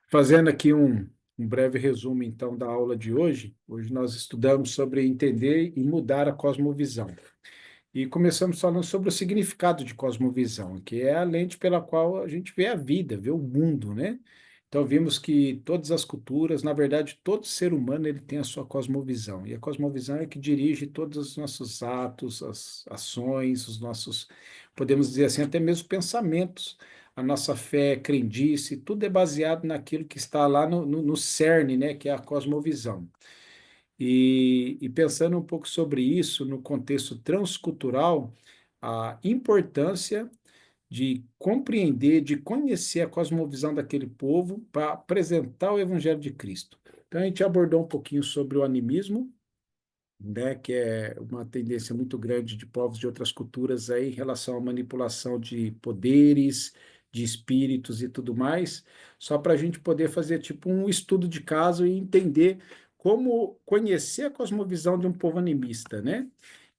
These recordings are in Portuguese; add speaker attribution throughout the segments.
Speaker 1: Fazendo aqui um breve resumo, então, da aula de hoje. Hoje nós estudamos sobre entender e mudar a cosmovisão. E começamos falando sobre o significado de cosmovisão, que é a lente pela qual a gente vê a vida, vê o mundo, né? Então, vimos que todas as culturas, na verdade, todo ser humano, ele tem a sua cosmovisão. E a cosmovisão é que dirige todos os nossos atos, as ações, os nossos, podemos dizer assim, até mesmo pensamentos. A nossa fé, crendice, tudo é baseado naquilo que está lá no cerne, né? Que é a cosmovisão. E pensando um pouco sobre isso no contexto transcultural, a importância de compreender, de conhecer a cosmovisão daquele povo para apresentar o Evangelho de Cristo. Então, a gente abordou um pouquinho sobre o animismo, né, que é uma tendência muito grande de povos de outras culturas aí em relação à manipulação de poderes, de espíritos e tudo mais, só para a gente poder fazer tipo um estudo de caso e entender como conhecer a cosmovisão de um povo animista, né?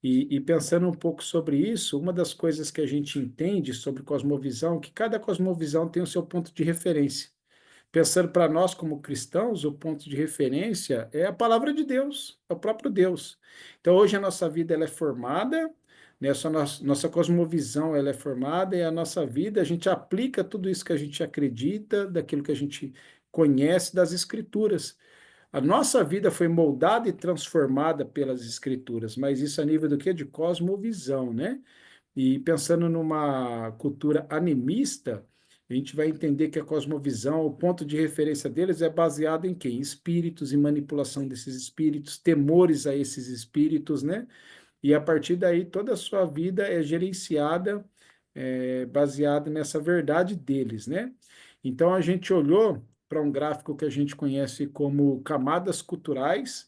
Speaker 1: E pensando um pouco sobre isso, uma das coisas que a gente entende sobre cosmovisão, é que cada cosmovisão tem o seu ponto de referência. Pensando para nós como cristãos, o ponto de referência é a palavra de Deus, é o próprio Deus. Então, hoje a nossa vida ela é formada, né, nossa cosmovisão ela é formada e a nossa vida, a gente aplica tudo isso que a gente acredita, daquilo que a gente conhece das Escrituras. A nossa vida foi moldada e transformada pelas Escrituras, mas isso a nível do quê? De cosmovisão, né? E pensando numa cultura animista, a gente vai entender que a cosmovisão, o ponto de referência deles é baseado em quê? Em espíritos, em manipulação desses espíritos, temores a esses espíritos, né? E a partir daí toda a sua vida é gerenciada, baseada nessa verdade deles, né? Então a gente olhou para um gráfico que a gente conhece como camadas culturais,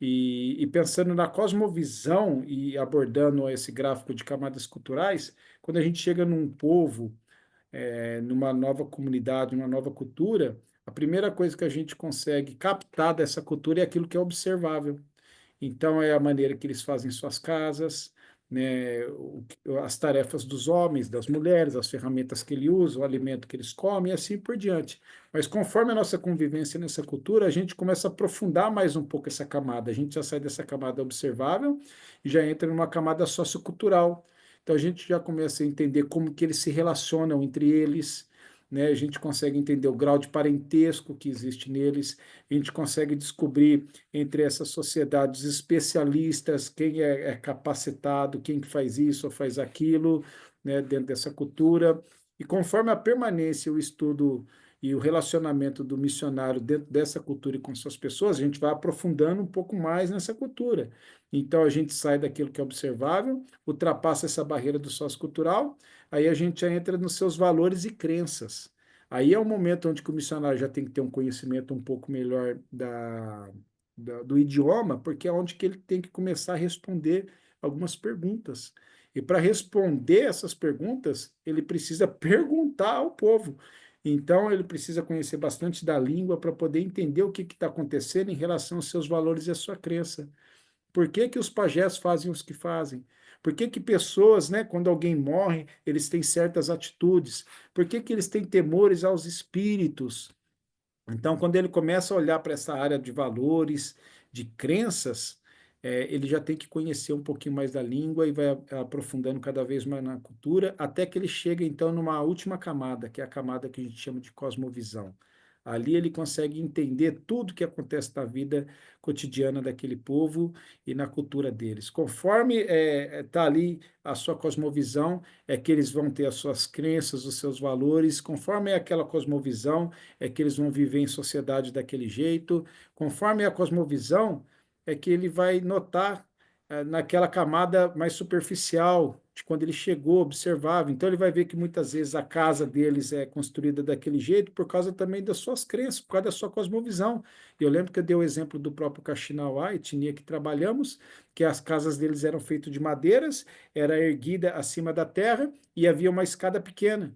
Speaker 1: e pensando na cosmovisão e abordando esse gráfico de camadas culturais, quando a gente chega num povo, numa nova comunidade, numa nova cultura, a primeira coisa que a gente consegue captar dessa cultura é aquilo que é observável. Então, é a maneira que eles fazem suas casas, né, as tarefas dos homens, das mulheres, as ferramentas que eles usam, o alimento que eles comem e assim por diante. Mas conforme a nossa convivência nessa cultura, a gente começa a aprofundar mais um pouco essa camada. A gente já sai dessa camada observável e já entra numa camada sociocultural. Então, a gente já começa a entender como que eles se relacionam entre eles, né? A gente consegue entender o grau de parentesco que existe neles, a gente consegue descobrir entre essas sociedades especialistas, quem é capacitado, quem que faz isso ou faz aquilo, né, dentro dessa cultura. E conforme a permanência, o estudo e o relacionamento do missionário dentro dessa cultura e com suas pessoas, a gente vai aprofundando um pouco mais nessa cultura. Então, a gente sai daquilo que é observável, ultrapassa essa barreira do sociocultural, aí a gente já entra nos seus valores e crenças. Aí é o momento onde o missionário já tem que ter um conhecimento um pouco melhor do idioma, porque é onde que ele tem que começar a responder algumas perguntas. E para responder essas perguntas, ele precisa perguntar ao povo. Então, ele precisa conhecer bastante da língua para poder entender o que está acontecendo em relação aos seus valores e à sua crença. Por que que os pajés fazem os que fazem? Por que que pessoas, né, quando alguém morre, eles têm certas atitudes? Por que que eles têm temores aos espíritos? Então, quando ele começa a olhar para essa área de valores, de crenças, ele já tem que conhecer um pouquinho mais da língua e vai aprofundando cada vez mais na cultura, até que ele chega, então, numa última camada, que é a camada que a gente chama de cosmovisão. Ali ele consegue entender tudo que acontece na vida cotidiana daquele povo e na cultura deles. Conforme está ali a sua cosmovisão, é que eles vão ter as suas crenças, os seus valores. Conforme é aquela cosmovisão, é que eles vão viver em sociedade daquele jeito. Conforme a cosmovisão, é que ele vai notar naquela camada mais superficial, de quando ele chegou, observável. Então, ele vai ver que muitas vezes a casa deles é construída daquele jeito por causa também das suas crenças, por causa da sua cosmovisão. Eu lembro que eu dei o exemplo do próprio Kaxinawá, etnia que trabalhamos, que as casas deles eram feitas de madeiras, era erguida acima da terra e havia uma escada pequena.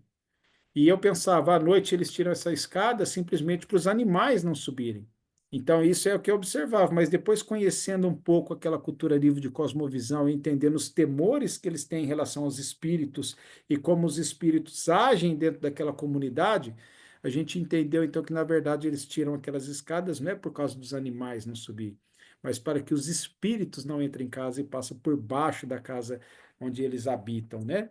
Speaker 1: E eu pensava, à noite eles tiram essa escada simplesmente para os animais não subirem. Então, isso é o que eu observava, mas depois conhecendo um pouco aquela cultura livre de cosmovisão, entendendo os temores que eles têm em relação aos espíritos e como os espíritos agem dentro daquela comunidade, a gente entendeu então que, na verdade, eles tiram aquelas escadas não é por causa dos animais não subir, mas para que os espíritos não entrem em casa e passem por baixo da casa onde eles habitam, né?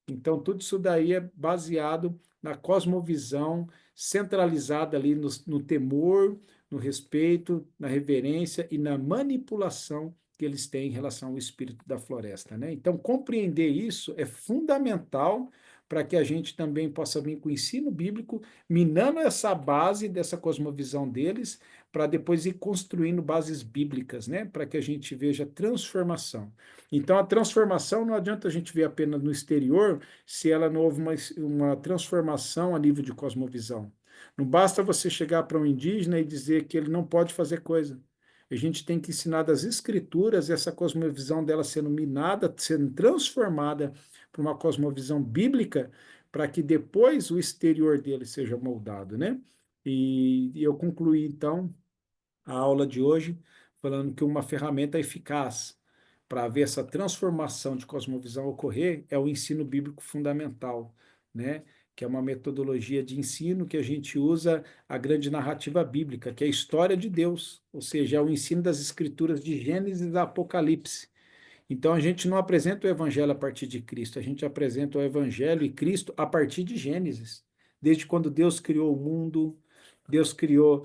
Speaker 1: Então, tudo isso daí é baseado na cosmovisão centralizada ali no temor, no respeito, na reverência e na manipulação que eles têm em relação ao espírito da floresta, né? Então, compreender isso é fundamental para que a gente também possa vir com o ensino bíblico, minando essa base dessa cosmovisão deles, para depois ir construindo bases bíblicas, né? Para que a gente veja transformação. Então, a transformação não adianta a gente ver apenas no exterior se ela não houve uma transformação a nível de cosmovisão. Não basta você chegar para um indígena e dizer que ele não pode fazer coisa. A gente tem que ensinar das escrituras essa cosmovisão dela sendo minada, sendo transformada para uma cosmovisão bíblica, para que depois o exterior dele seja moldado, né? E eu concluí, então, a aula de hoje falando que uma ferramenta eficaz para ver essa transformação de cosmovisão ocorrer é o ensino bíblico fundamental, né? Que é uma metodologia de ensino que a gente usa a grande narrativa bíblica, que é a história de Deus, ou seja, é o ensino das escrituras de Gênesis a Apocalipse. Então a gente não apresenta o evangelho a partir de Cristo, a gente apresenta o evangelho e Cristo a partir de Gênesis. Desde quando Deus criou o mundo, Deus criou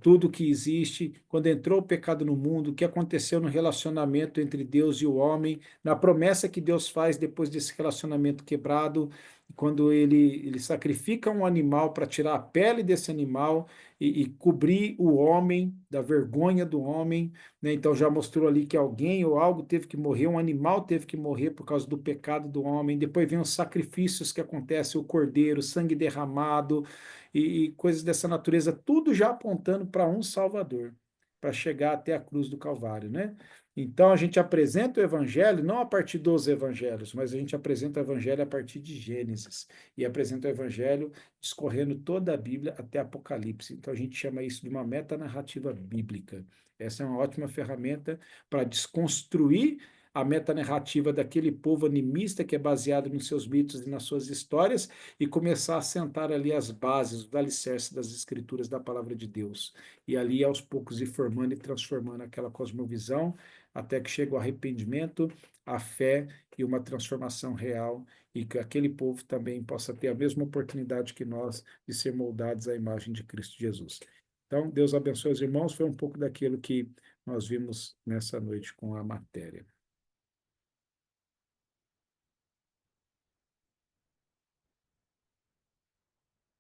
Speaker 1: tudo que existe, quando entrou o pecado no mundo, o que aconteceu no relacionamento entre Deus e o homem, na promessa que Deus faz depois desse relacionamento quebrado, quando ele sacrifica um animal para tirar a pele desse animal e cobrir o homem da vergonha do homem, né? Então já mostrou ali que alguém ou algo teve que morrer, um animal teve que morrer por causa do pecado do homem. Depois vem os sacrifícios que acontecem, o cordeiro, sangue derramado e coisas dessa natureza, tudo já apontando para um Salvador, para chegar até a cruz do Calvário, né? Então a gente apresenta o evangelho não a partir dos evangelhos, mas a gente apresenta o evangelho a partir de Gênesis e apresenta o evangelho discorrendo toda a Bíblia até Apocalipse. Então a gente chama isso de uma metanarrativa bíblica. Essa é uma ótima ferramenta para desconstruir a metanarrativa daquele povo animista que é baseado nos seus mitos e nas suas histórias e começar a sentar ali as bases, os alicerces das escrituras da palavra de Deus. E ali, aos poucos, ir formando e transformando aquela cosmovisão até que chegue o arrependimento, a fé e uma transformação real e que aquele povo também possa ter a mesma oportunidade que nós de ser moldados à imagem de Cristo Jesus. Então, Deus abençoe os irmãos. Foi um pouco daquilo que nós vimos nessa noite com a matéria.